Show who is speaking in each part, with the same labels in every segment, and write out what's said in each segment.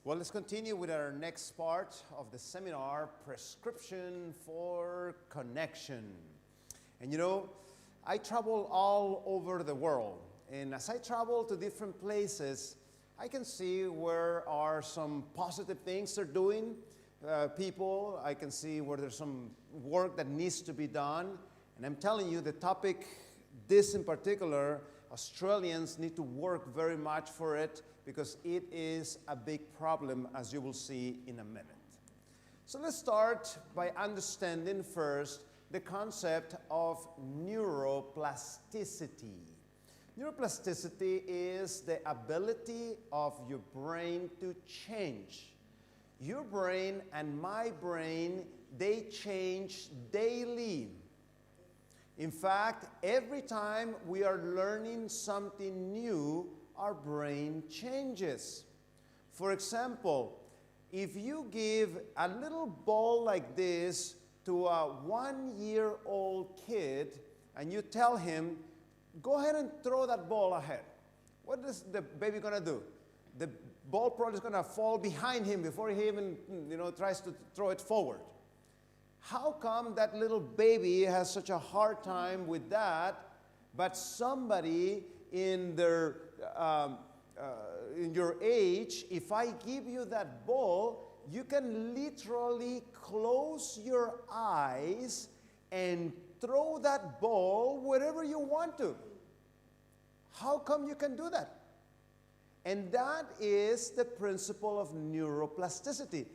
Speaker 1: Well, let's continue with our next part of the seminar, Prescription for Connection. And you know, I travel all over the world. And as I travel to different places, I can see where are some positive things they're doing. People, I can see where there's some work that needs to be done. And I'm telling you, the topic, this in particular, Australians need to work very much for it because it is a big problem, as you will see in a minute. So let's start by understanding first the concept of neuroplasticity. Neuroplasticity is the ability of your brain to change. Your brain and my brain, they change daily. In fact, every time we are learning something new, our brain changes. For example, if you give a little ball like this to a 1-year-old kid and you tell him, go ahead and throw that ball ahead, what is the baby going to do? The ball probably is going to fall behind him before he even tries to throw it forward. How come that little baby has such a hard time with that, but somebody in their in your age, if I give you that ball, you can literally close your eyes and throw that ball wherever you want to? How come you can do that? And that is the principle of neuroplasticity.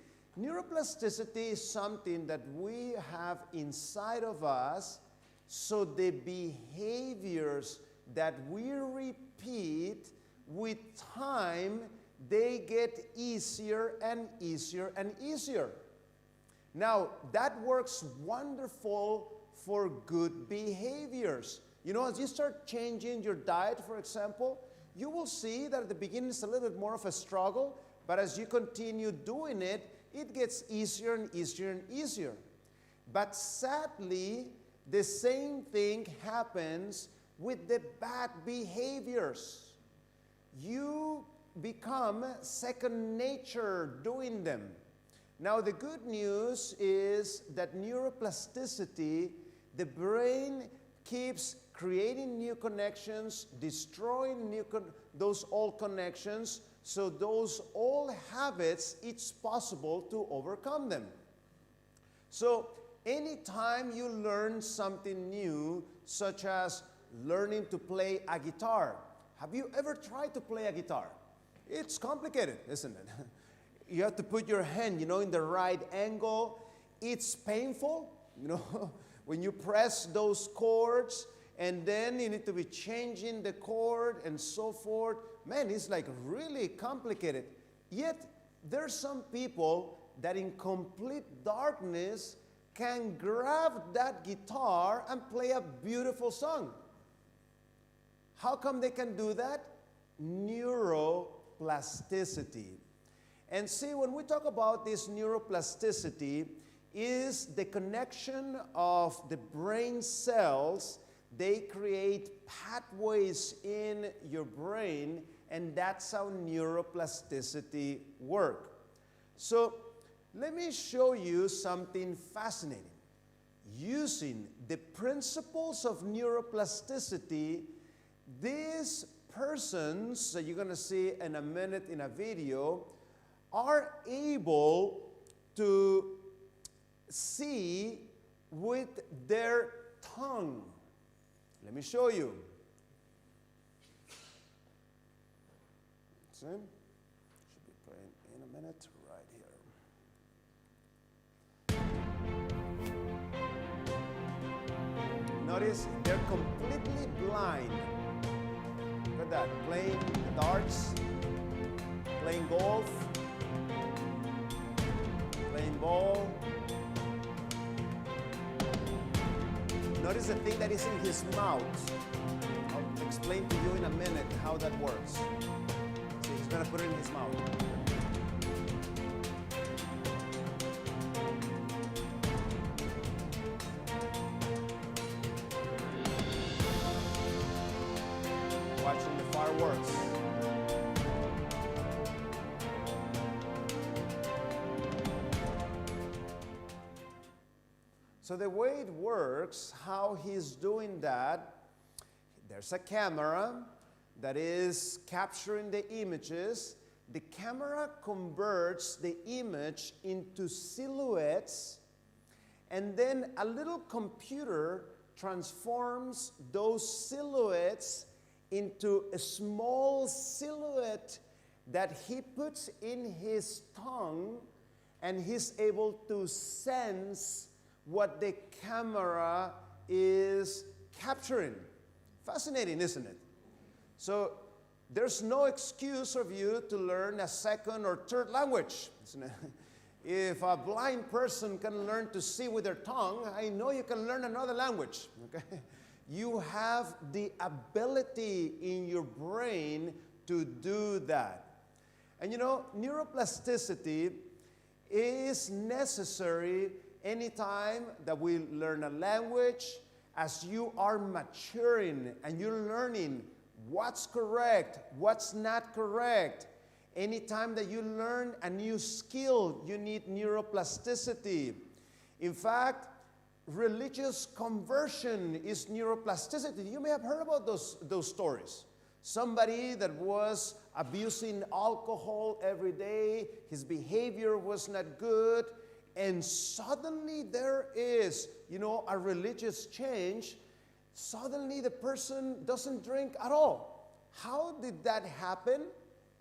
Speaker 1: Neuroplasticity is something that we have inside of us, so the behaviors that we repeat with time, they get easier and easier and easier. Now, that works wonderful for good behaviors. You know, as you start changing your diet, for example, you will see that at the beginning it's a little bit more of a struggle, but as you continue doing it, it gets easier and easier and easier. But sadly, the same thing happens with the bad behaviors. You become second nature doing them. Now, the good news is that neuroplasticity, the brain keeps creating new connections, destroying those old connections, so those old habits, it's possible to overcome them. So anytime you learn something new, such as learning to play a guitar, have you ever tried to play a guitar? It's complicated, isn't it? You have to put your hand, in the right angle. It's painful, when you press those chords, and then you need to be changing the chord and so forth. Man, it's like really complicated. Yet, there's some people that in complete darkness can grab that guitar and play a beautiful song. How come they can do that? Neuroplasticity. And see, when we talk about this neuroplasticity, is the connection of the brain cells. They create pathways in your brain, and that's how neuroplasticity works. So let me show you something fascinating. Using the principles of neuroplasticity, these persons that you're going to see in a minute in a video are able to see with their tongue. Let me show you. See? Should be playing in a minute right here. Notice they're completely blind. Look at that. Playing darts, playing golf, playing ball. Notice the thing that is in his mouth. I'll explain to you in a minute how that works. So he's going to put it in his mouth. Watching the fireworks. So the way it works, how he's doing that, there's a camera that is capturing the images. The camera converts the image into silhouettes, and then a little computer transforms those silhouettes into a small silhouette that he puts in his tongue, and he's able to sense what the camera is capturing. Fascinating, isn't it? So there's no excuse for you to learn a second or third language, isn't it? If a blind person can learn to see with their tongue, I know you can learn another language, okay? You have the ability in your brain to do that. And you know, neuroplasticity is necessary anytime that we learn a language. As you are maturing and you're learning what's correct, what's not correct. Anytime that you learn a new skill, you need neuroplasticity. In fact, religious conversion is neuroplasticity. You may have heard about those stories. Somebody that was abusing alcohol every day, his behavior was not good, and suddenly there is, you know, a religious change. Suddenly the person doesn't drink at all. How did that happen?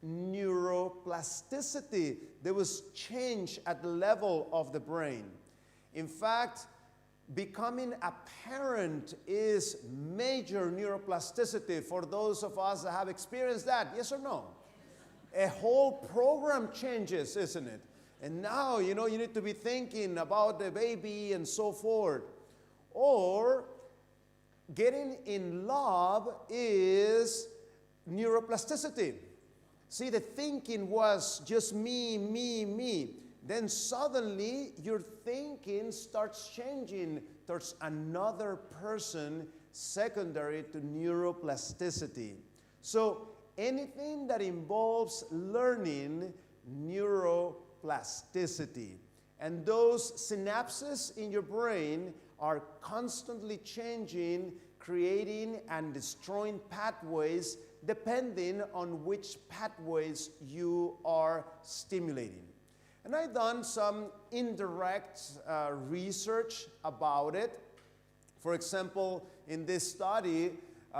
Speaker 1: Neuroplasticity. There was change at the level of the brain. In fact, becoming a parent is major neuroplasticity for those of us that have experienced that. Yes or no? A whole program changes, isn't it? And now, you know, you need to be thinking about the baby and so forth. Or getting in love is neuroplasticity. See, the thinking was just me, me, me. Then suddenly your thinking starts changing towards another person, secondary to neuroplasticity. So anything that involves learning, neuroplasticity. And those synapses in your brain are constantly changing, creating and destroying pathways depending on which pathways you are stimulating. And I've done some indirect research about it. For example, in this study,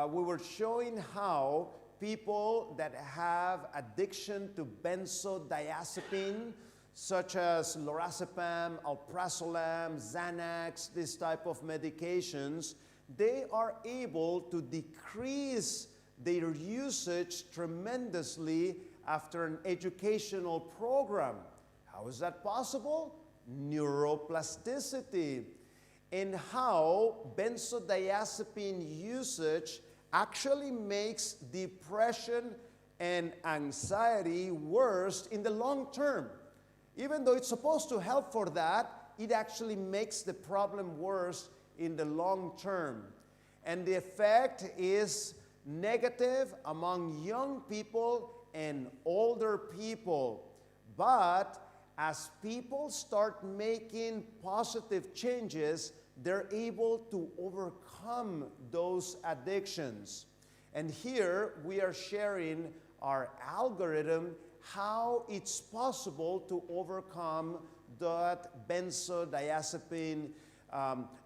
Speaker 1: we were showing how people that have addiction to benzodiazepine, such as lorazepam, alprazolam, Xanax, this type of medications, they are able to decrease their usage tremendously after an educational program. How is that possible? Neuroplasticity. And how benzodiazepine usage actually makes depression and anxiety worse in the long term. Even though it's supposed to help for that, it actually makes the problem worse in the long term. And the effect is negative among young people and older people. But as people start making positive changes, they're able to overcome those addictions. And here we are sharing our algorithm, how it's possible to overcome that benzodiazepine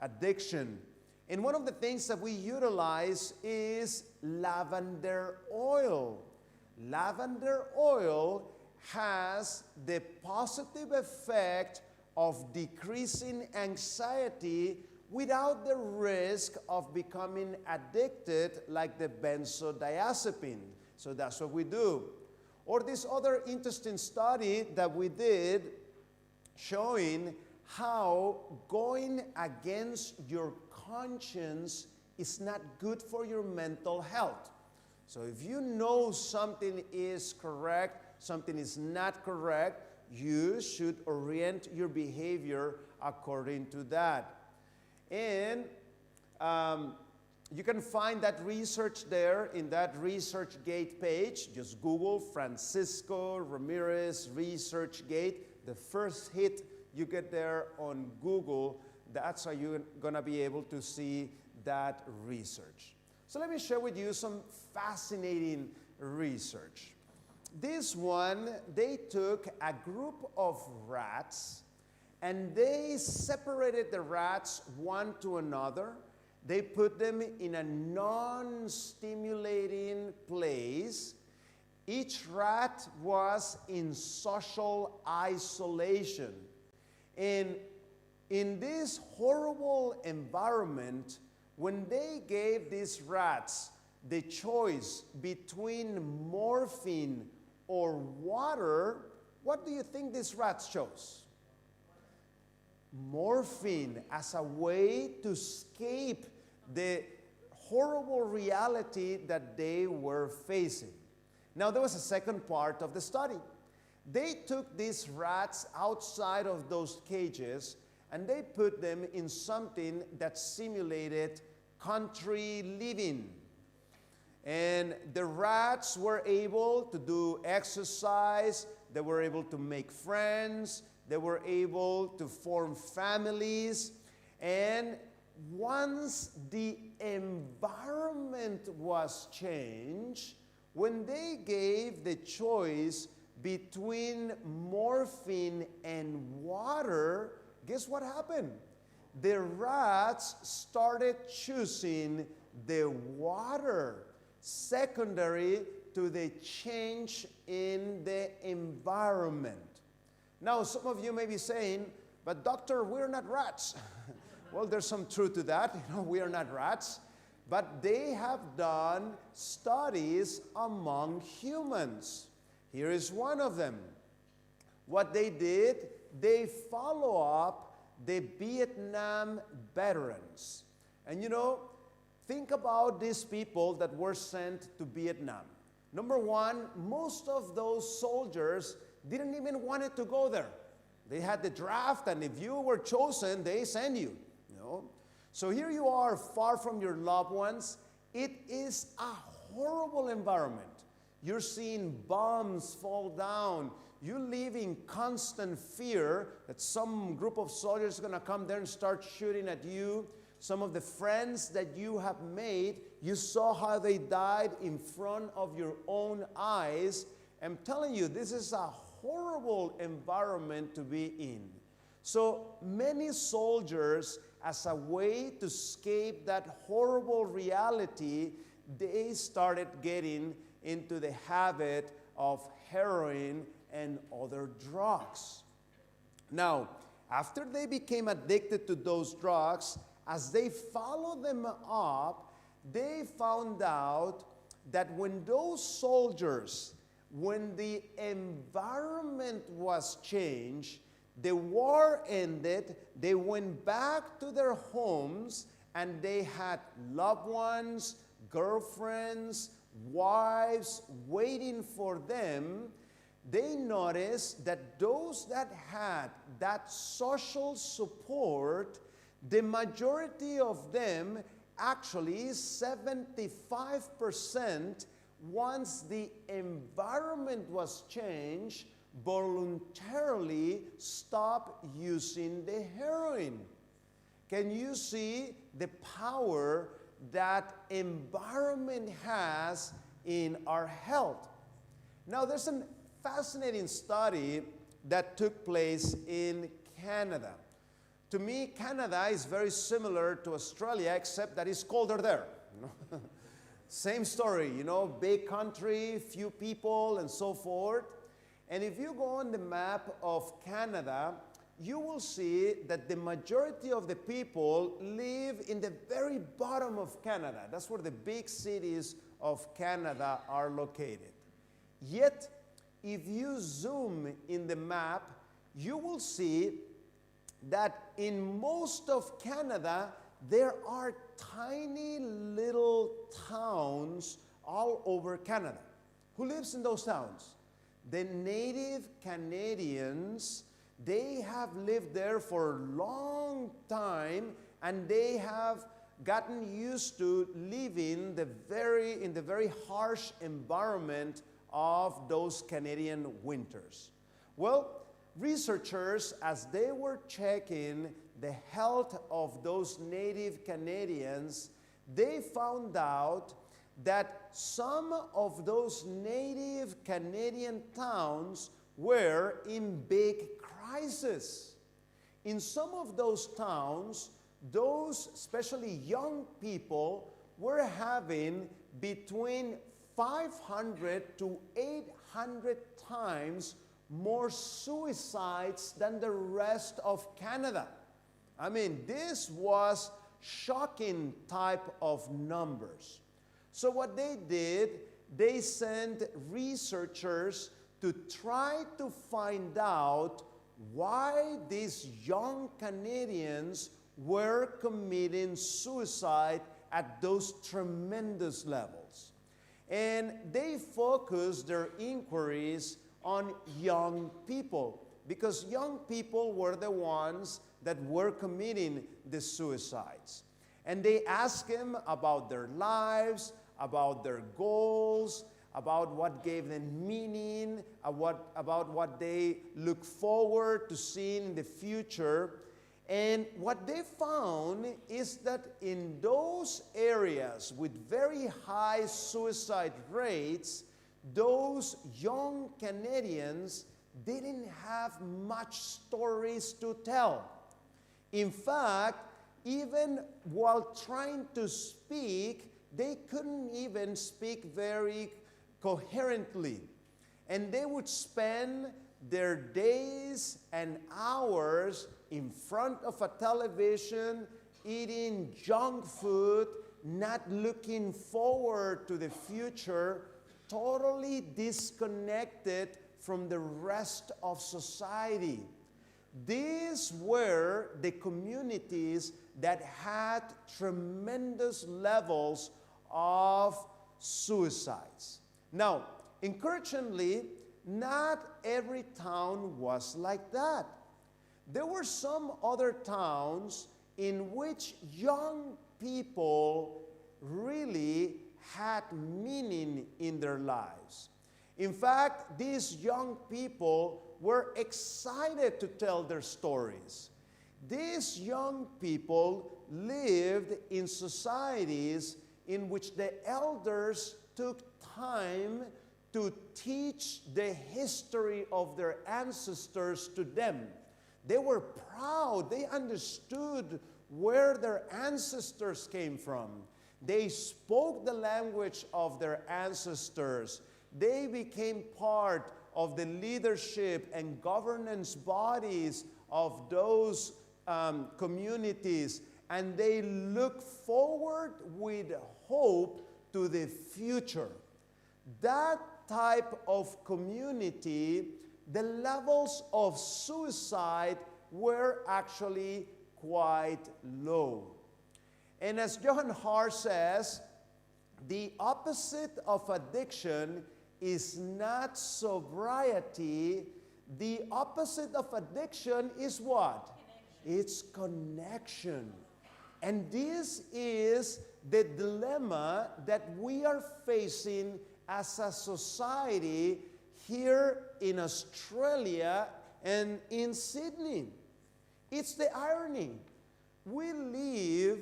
Speaker 1: addiction. And one of the things that we utilize is lavender oil. Lavender oil has the positive effect of decreasing anxiety without the risk of becoming addicted like the benzodiazepine. So that's what we do. Or this other interesting study that we did showing how going against your conscience is not good for your mental health. So if you know something is correct, something is not correct, you should orient your behavior according to that. And you can find that research there in that ResearchGate page. Just Google Francisco Ramirez ResearchGate. The first hit you get there on Google, that's how you're going to be able to see that research. So let me share with you some fascinating research. This one, they took a group of rats and they separated the rats one to another. They put them in a non-stimulating place. Each rat was in social isolation. And in this horrible environment, when they gave these rats the choice between morphine or water, what do you think these rats chose? Morphine, as a way to escape the horrible reality that they were facing. Now, there was a second part of the study. They took these rats outside of those cages and they put them in something that simulated country living. And the rats were able to do exercise, they were able to make friends, they were able to form families. And once the environment was changed, when they gave the choice between morphine and water, guess what happened? The rats started choosing the water, secondary to the change in the environment. Now, some of you may be saying, but doctor, we're not rats. Well, there's some truth to that. We are not rats. But they have done studies among humans. Here is one of them. What they did, they follow up the Vietnam veterans. And think about these people that were sent to Vietnam. Number one, most of those soldiers didn't even want to go there. They had the draft, and if you were chosen, they send you. So here you are, far from your loved ones. It is a horrible environment. You're seeing bombs fall down. You live in constant fear that some group of soldiers is going to come there and start shooting at you. Some of the friends that you have made, you saw how they died in front of your own eyes. I'm telling you, this is a horrible environment to be in. So many soldiers, as a way to escape that horrible reality, they started getting into the habit of heroin and other drugs. Now, after they became addicted to those drugs, as they followed them up, they found out that when those soldiers, when the environment was changed, the war ended, they went back to their homes, and they had loved ones, girlfriends, wives waiting for them. They noticed that those that had that social support, the majority of them, actually 75%, once the environment was changed, voluntarily stop using the heroin. Can you see the power that environment has in our health? Now, there's a fascinating study that took place in Canada. To me, Canada is very similar to Australia, except that it's colder there. Same story, big country, few people, and so forth. And if you go on the map of Canada, you will see that the majority of the people live in the very bottom of Canada. That's where the big cities of Canada are located. Yet, if you zoom in the map, you will see that in most of Canada, there are tiny little towns all over Canada. Who lives in those towns? The native Canadians. They have lived there for a long time, and they have gotten used to living in the very harsh environment of those Canadian winters. Well, researchers, as they were checking the health of those native Canadians, they found out that some of those native Canadian towns were in big crisis. In some of those towns, those especially young people were having between 500 to 800 times more suicides than the rest of Canada. I mean, this was shocking type of numbers. So what they did, they sent researchers to try to find out why these young Canadians were committing suicide at those tremendous levels. And they focused their inquiries on young people, because young people were the ones that were committing the suicides. And they asked them about their lives, about their goals, about what gave them meaning, about what they look forward to seeing in the future. And what they found is that in those areas with very high suicide rates, those young Canadians didn't have much stories to tell. In fact, even while trying to speak, they couldn't even speak very coherently. And they would spend their days and hours in front of a television, eating junk food, not looking forward to the future, totally disconnected from the rest of society. These were the communities that had tremendous levels of suicides. Now, encouragingly, not every town was like that. There were some other towns in which young people really had meaning in their lives. In fact, these young people were excited to tell their stories. These young people lived in societies in which the elders took time to teach the history of their ancestors to them. They were proud. They understood where their ancestors came from. They spoke the language of their ancestors. They became part of the leadership and governance bodies of those communities, and they look forward with hope to the future. That type of community, the levels of suicide were actually quite low. And as Johann Har says, the opposite of addiction is not sobriety. The opposite of addiction is what? Connection. It's connection. And this is the dilemma that we are facing as a society here in Australia and in Sydney. It's the irony. We live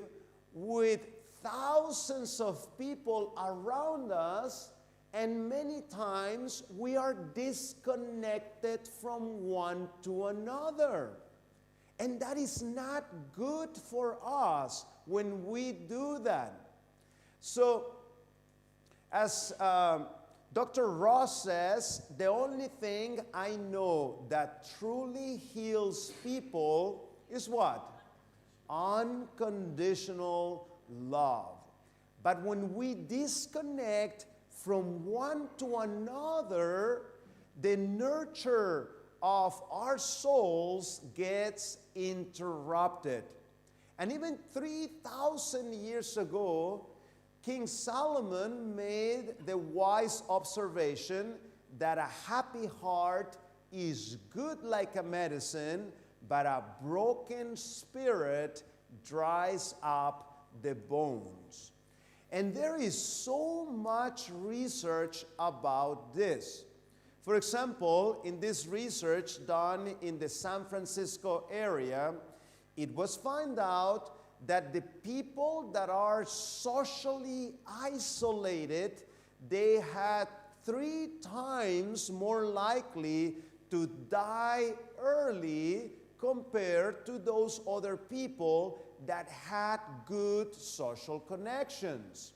Speaker 1: with thousands of people around us, and many times we are disconnected from one to another. And that is not good for us when we do that. So, as Dr. Ross says, the only thing I know that truly heals people is what? Unconditional love. But when we disconnect from one to another, the nurture of our souls gets interrupted. And even 3,000 years ago, King Solomon made the wise observation that a happy heart is good like a medicine, but a broken spirit dries up the bones. And there is so much research about this. For example, in this research done in the San Francisco area, it was found out that the people that are socially isolated, they had 3 times more likely to die early compared to those other people that had good social connections.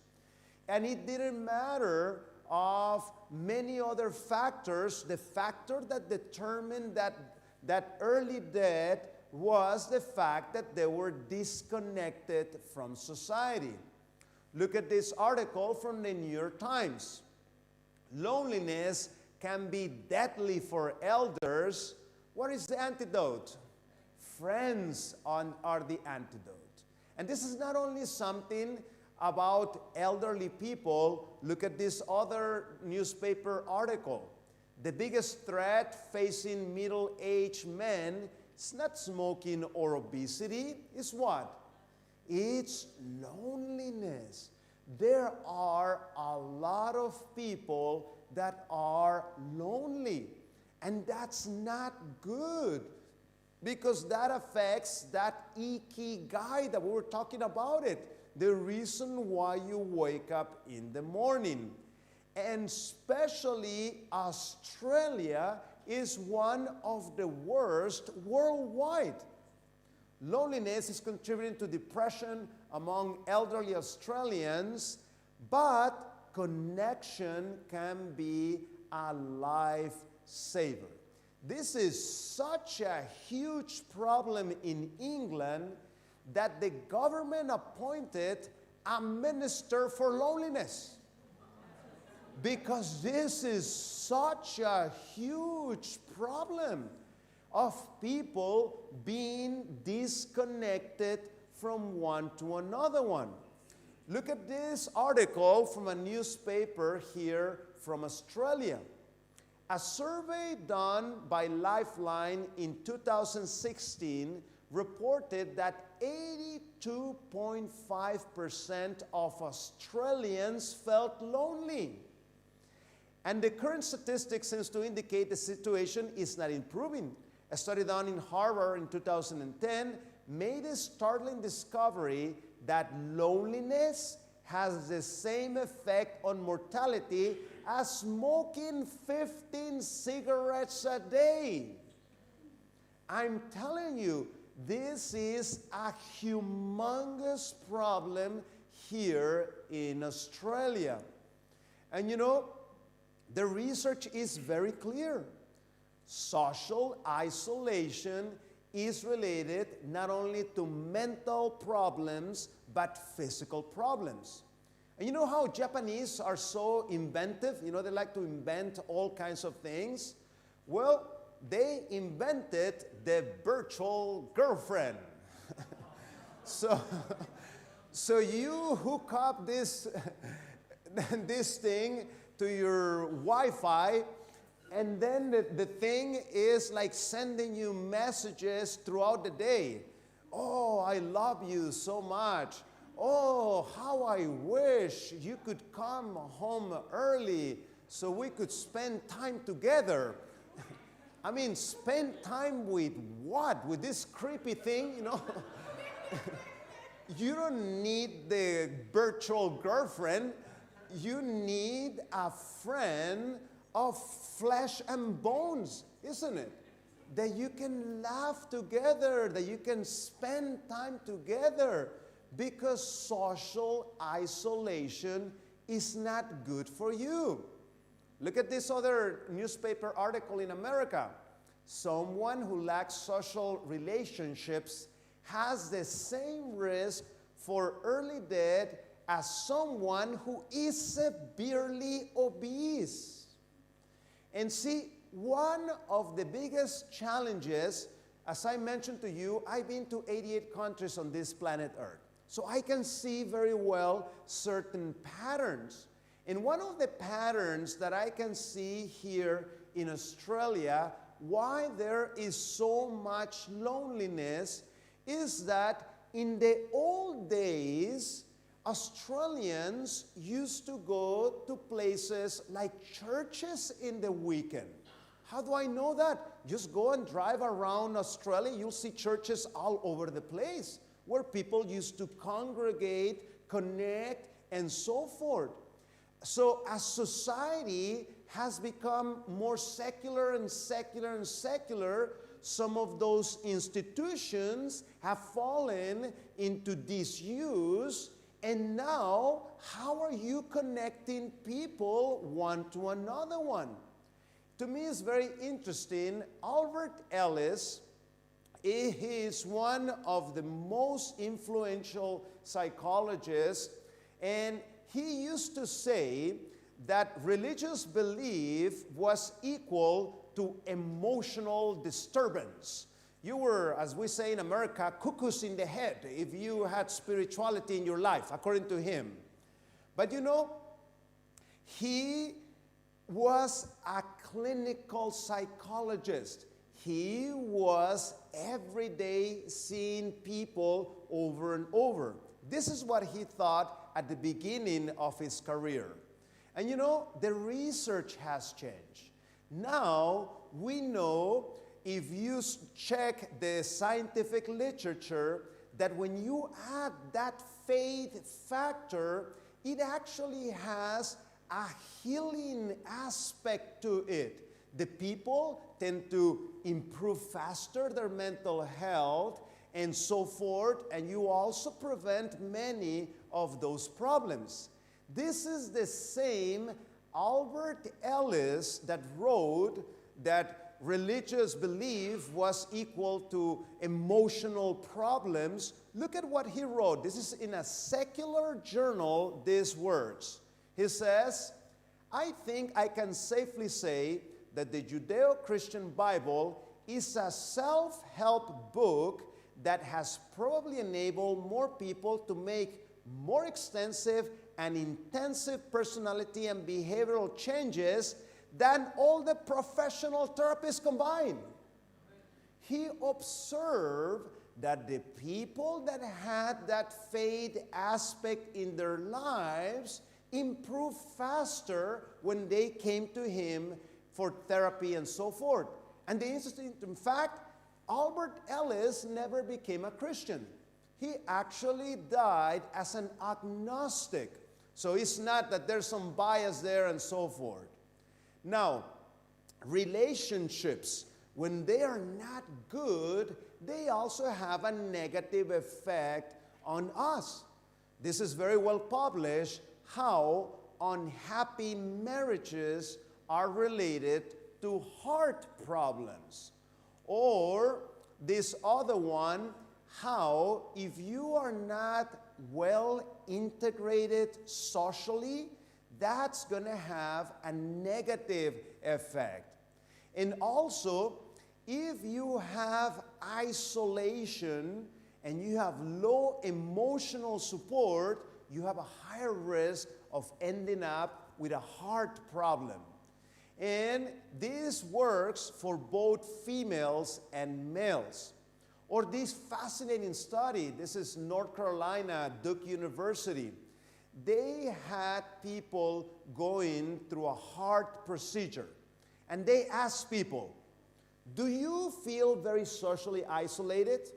Speaker 1: And it didn't matter of many other factors. The factor that determined that early death was the fact that they were disconnected from society. Look at this article from the New York Times. Loneliness can be deadly for elders. What is the antidote? Friends are the antidote. And this is not only something about elderly people. Look at this other newspaper article. The biggest threat facing middle-aged men is not smoking or obesity. It's what? It's loneliness. There are a lot of people that are lonely, and that's not good, because that affects that ikigai that we were talking about it, the reason why you wake up in the morning. And especially Australia is one of the worst worldwide. Loneliness is contributing to depression among elderly Australians, but connection can be a lifesaver. This is such a huge problem in England that the government appointed a minister for loneliness. Because this is such a huge problem of people being disconnected from one to another one. Look at this article from a newspaper here from Australia. A survey done by Lifeline in 2016 reported that 82.5% of Australians felt lonely. And the current statistics seems to indicate the situation is not improving. A study done in Harvard in 2010 made a startling discovery that loneliness has the same effect on mortality as smoking 15 cigarettes a day. I'm telling you, this is a humongous problem here in Australia. And you know, the research is very clear. Social isolation is related not only to mental problems, but physical problems. And you know how Japanese are so inventive? You know, they like to invent all kinds of things. Well, they invented the virtual girlfriend. So you hook up this thing to your Wi-Fi, and then the thing is like sending you messages throughout the day. Oh, I love you so much. Oh, how I wish you could come home early so we could spend time together. I mean, spend time with what? With this creepy thing, you know? You don't need the virtual girlfriend. You need a friend of flesh and bones, isn't it? That you can laugh together, that you can spend time together, because social isolation is not good for you. Look at this other newspaper article in America. Someone who lacks social relationships has the same risk for early death as someone who is severely obese. And see, one of the biggest challenges, as I mentioned to you, I've been to 88 countries on this planet Earth. So I can see very well certain patterns. And one of the patterns that I can see here in Australia, why there is so much loneliness, is that in the old days, Australians used to go to places like churches in the weekend. How do I know that? Just go and drive around Australia. You'll see churches all over the place where people used to congregate, connect, and so forth. So as society has become more secular and secular and secular, some of those institutions have fallen into disuse. And now, how are you connecting people one to another one? To me, it's very interesting. Albert Ellis, he is one of the most influential psychologists, and he used to say that religious belief was equal to emotional disturbance. You were, as we say in America, cuckoos in the head if you had spirituality in your life, according to him. But you know, he was a clinical psychologist. He was every day seeing people over and over. This is what he thought at the beginning of his career. And you know, the research has changed. Now, we know, if you check the scientific literature, that when you add that faith factor, it actually has a healing aspect to it. The people tend to improve faster their mental health and so forth, and you also prevent many of those problems. This is the same Albert Ellis that wrote that religious belief was equal to emotional problems. Look at what he wrote. This is in a secular journal, these words. He says, I think I can safely say that the Judeo-Christian Bible is a self-help book that has probably enabled more people to make more extensive and intensive personality and behavioral changes than all the professional therapists combined. He observed that the people that had that faith aspect in their lives improved faster when they came to him for therapy and so forth. And the interesting, in fact, Albert Ellis never became a Christian. He actually died as an agnostic. So it's not that there's some bias there and so forth. Now, relationships, when they are not good, they also have a negative effect on us. This is very well published, how unhappy marriages are related to heart problems. Or this other one, how if you are not well integrated socially, that's going to have a negative effect. And also, if you have isolation and you have low emotional support, you have a higher risk of ending up with a heart problem. And this works for both females and males. Or this fascinating study, this is North Carolina, Duke University. They had people going through a heart procedure. And they asked people, do you feel very socially isolated?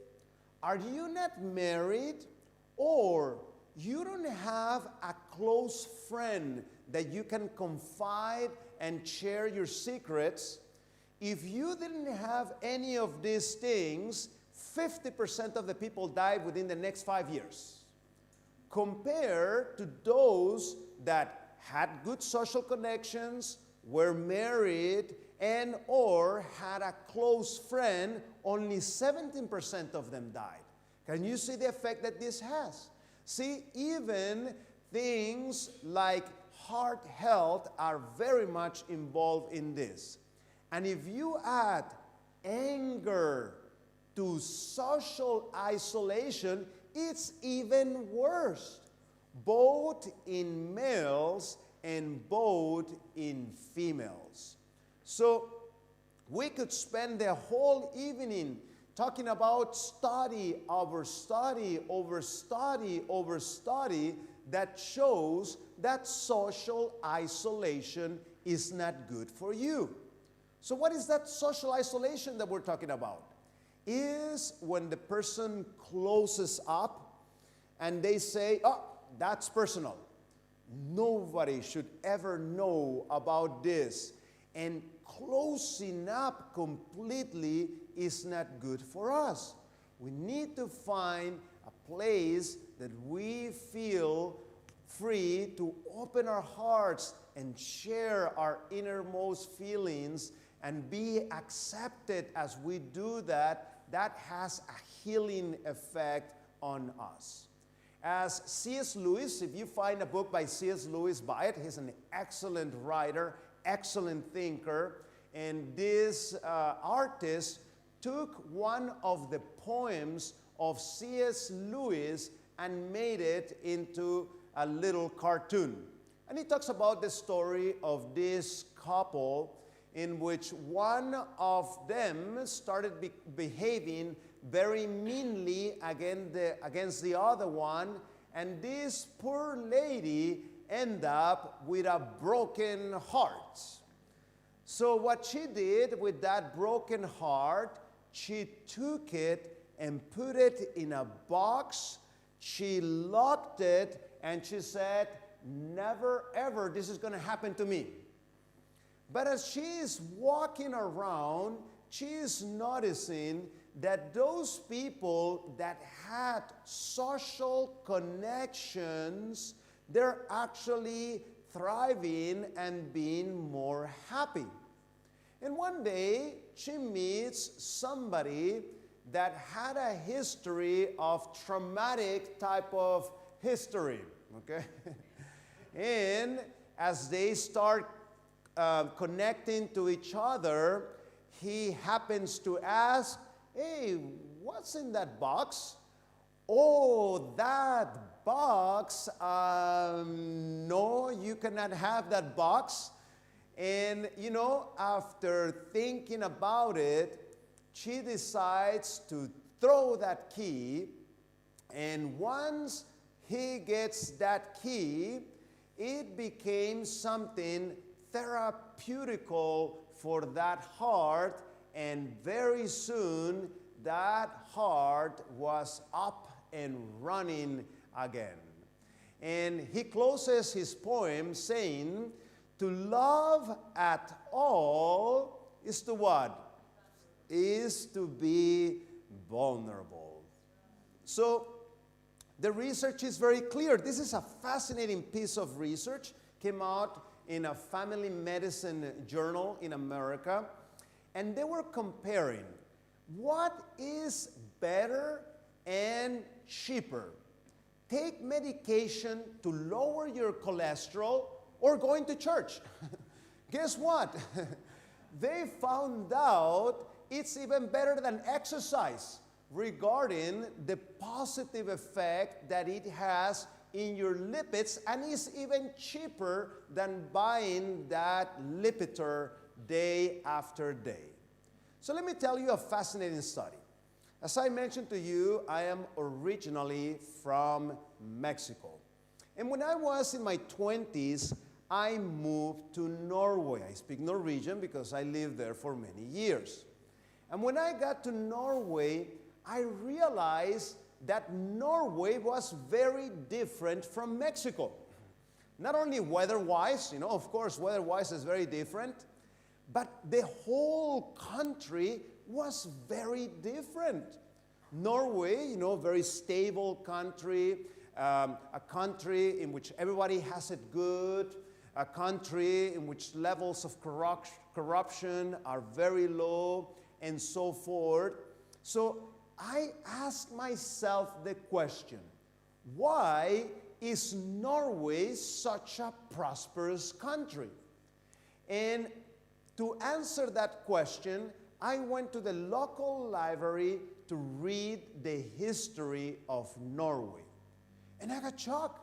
Speaker 1: Are you not married? Or you don't have a close friend that you can confide and share your secrets? If you didn't have any of these things, 50% of the people died within the next 5 years. Compared to those that had good social connections, were married, and or had a close friend, only 17% of them died. Can you see the effect that this has? See, even things like heart health are very much involved in this. And if you add anger to social isolation, it's even worse, both in males and both in females. So we could spend the whole evening talking about study over study over study over study that shows that social isolation is not good for you. So what is that social isolation that we're talking about? Is when the person closes up and they say, oh, that's personal. Nobody should ever know about this. And closing up completely is not good for us. We need to find a place that we feel free to open our hearts and share our innermost feelings and be accepted as we do that. That has a healing effect on us. As C.S. Lewis, if you find a book by C.S. Lewis, buy it. He's an excellent writer, excellent thinker. And this artist took one of the poems of C.S. Lewis and made it into a little cartoon. And he talks about the story of this couple in which one of them started behaving very meanly against the other one, and this poor lady ended up with a broken heart. So what she did with that broken heart, she took it and put it in a box, she locked it, and she said, never ever this is going to happen to me. But as she is walking around, she is noticing that those people that had social connections, they're actually thriving and being more happy. And one day, she meets somebody that had a history of traumatic type of history, okay? And as they start connecting to each other, he happens to ask, hey, what's in that box? Oh, that box, no, you cannot have that box. And, you know, after thinking about it, she decides to throw that key. And once he gets that key, it became something therapeutical for that heart, and very soon that heart was up and running again. And he closes his poem saying, to love at all is to what? Is to be vulnerable. So the research is very clear. This is a fascinating piece of research. Came out in a family medicine journal in America. And they were comparing what is better and cheaper. Take medication to lower your cholesterol or going to church. Guess what? They found out it's even better than exercise regarding the positive effect that it has in your lipids, and is even cheaper than buying that Lipitor day after day. So let me tell you a fascinating study. As I mentioned to you, I am originally from Mexico. And when I was in my 20s, I moved to Norway. I speak Norwegian because I lived there for many years. And when I got to Norway, I realized that Norway was very different from Mexico. Not only weather-wise, you know, of course, weather-wise is very different, but the whole country was very different. Norway, you know, very stable country, a country in which everybody has it good, a country in which levels of corruption are very low, and so forth. So I asked myself the question, why is Norway such a prosperous country? And to answer that question, I went to the local library to read the history of Norway. And I got shocked.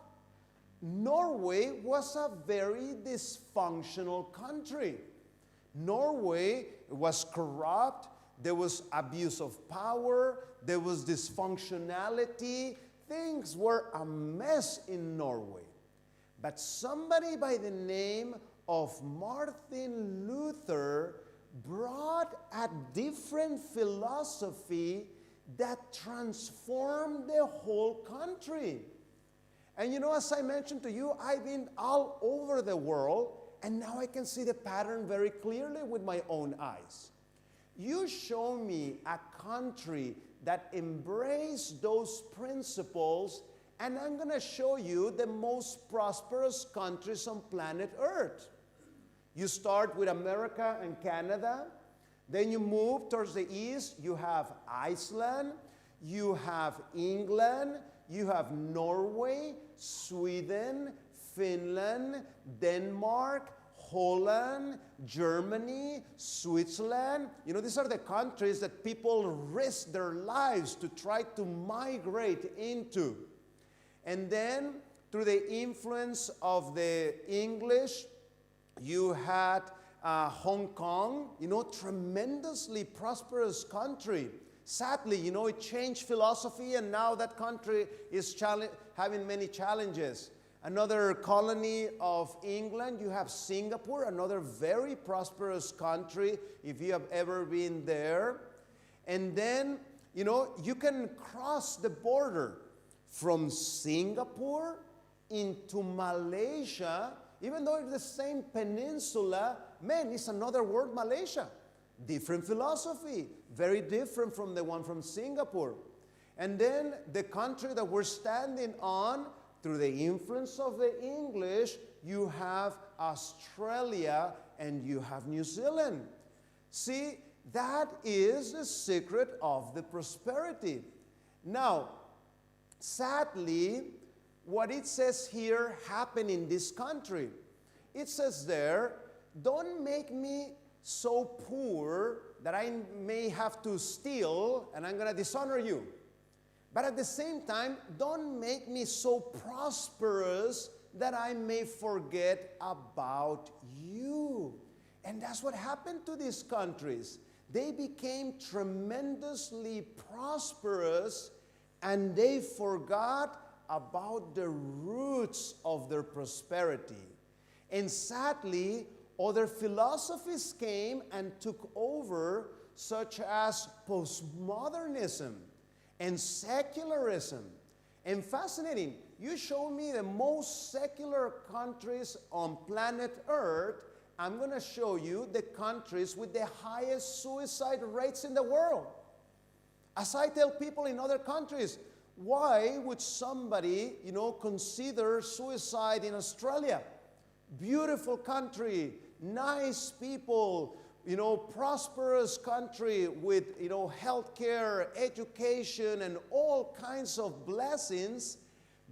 Speaker 1: Norway was a very dysfunctional country. Norway was corrupt. There was abuse of power, there was dysfunctionality. Things were a mess in Norway. But somebody by the name of Martin Luther brought a different philosophy that transformed the whole country. And you know, as I mentioned to you, I've been all over the world, and now I can see the pattern very clearly with my own eyes. You show me a country that embraced those principles, and I'm going to show you the most prosperous countries on planet Earth. You start with America and Canada, then you move towards the east, you have Iceland, you have England, you have Norway, Sweden, Finland, Denmark, Holland, Germany, Switzerland. You know, these are the countries that people risk their lives to try to migrate into. And then, through the influence of the English, you had Hong Kong, you know, tremendously prosperous country. Sadly, you know, it changed philosophy, and now that country is having many challenges. Another colony of England, you have Singapore, another very prosperous country, if you have ever been there. And then, you know, you can cross the border from Singapore into Malaysia. Even though it's the same peninsula, man, it's another word, Malaysia. Different philosophy, very different from the one from Singapore. And then the country that we're standing on, through the influence of the English, you have Australia and you have New Zealand. See, that is the secret of the prosperity. Now, sadly, what it says here happened in this country. It says there, don't make me so poor that I may have to steal and I'm going to dishonor you. But at the same time, don't make me so prosperous that I may forget about you. And that's what happened to these countries. They became tremendously prosperous and they forgot about the roots of their prosperity. And sadly, other philosophies came and took over, such as postmodernism and secularism. And fascinating, you show me the most secular countries on planet Earth, I'm going to show you the countries with the highest suicide rates in the world. As I tell people in other countries, why would somebody, you know, consider suicide in Australia? Beautiful country, nice people, you know, prosperous country with, you know, healthcare, education, and all kinds of blessings.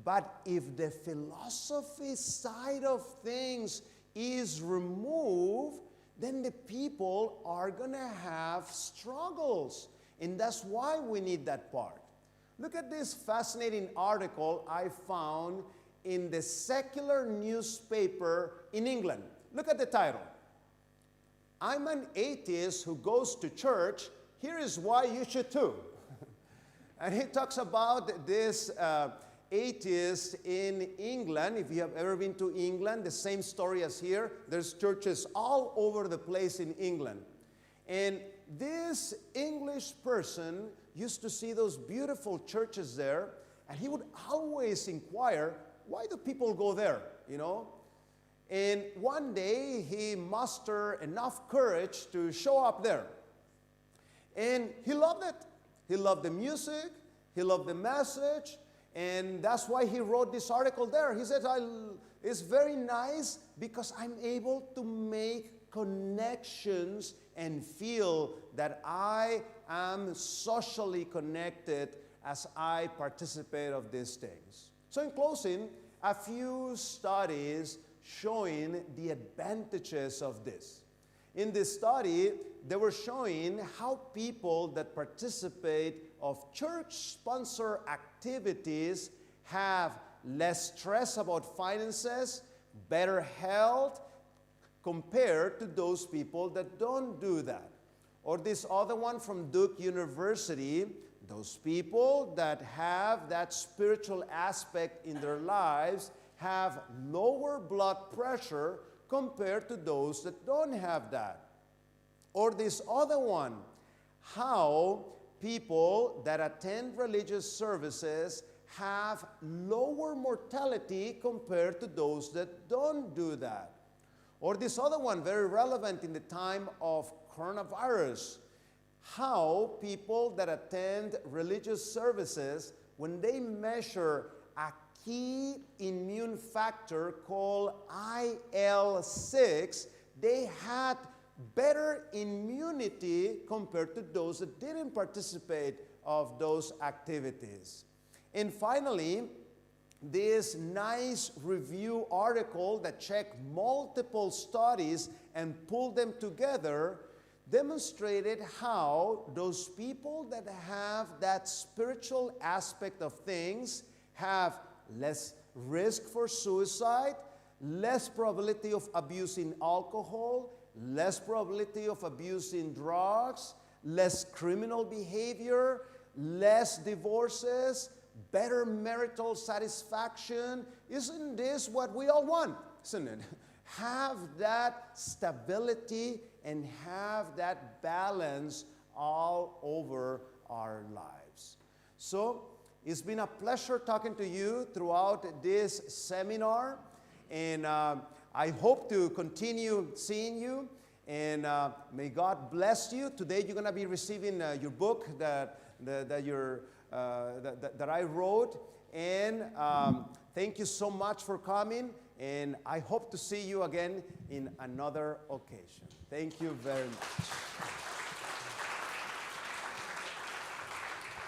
Speaker 1: But if the philosophy side of things is removed, then the people are going to have struggles. And that's why we need that part. Look at this fascinating article I found in the secular newspaper in England. Look at the title. I'm an atheist who goes to church. Here is why you should too. And he talks about this atheist in England. If you have ever been to England, the same story as here. There's churches all over the place in England. And this English person used to see those beautiful churches there, and he would always inquire, why do people go there, you know? And one day, he mustered enough courage to show up there. And he loved it. He loved the music, he loved the message, and that's why he wrote this article there. He said, it's very nice because I'm able to make connections and feel that I am socially connected as I participate of these things. So in closing, a few studies showing the advantages of this. In this study, they were showing how people that participate of church-sponsored activities have less stress about finances, better health, compared to those people that don't do that. Or this other one from Duke University, those people that have that spiritual aspect in their lives have lower blood pressure compared to those that don't have that. Or this other one, how people that attend religious services have lower mortality compared to those that don't do that. Or this other one, very relevant in the time of coronavirus, how people that attend religious services, when they measure a key immune factor called IL-6, they had better immunity compared to those that didn't participate of those activities. And finally, this nice review article that checked multiple studies and pulled them together demonstrated how those people that have that spiritual aspect of things have less risk for suicide, less probability of abusing alcohol, less probability of abusing drugs, less criminal behavior, less divorces, better marital satisfaction. Isn't this what we all want? Isn't it? Have that stability and have that balance all over our lives. So it's been a pleasure talking to you throughout this seminar, and I hope to continue seeing you, and may God bless you. Today you're going to be receiving your book that I wrote, and thank you so much for coming, and I hope to see you again in another occasion. Thank you very much.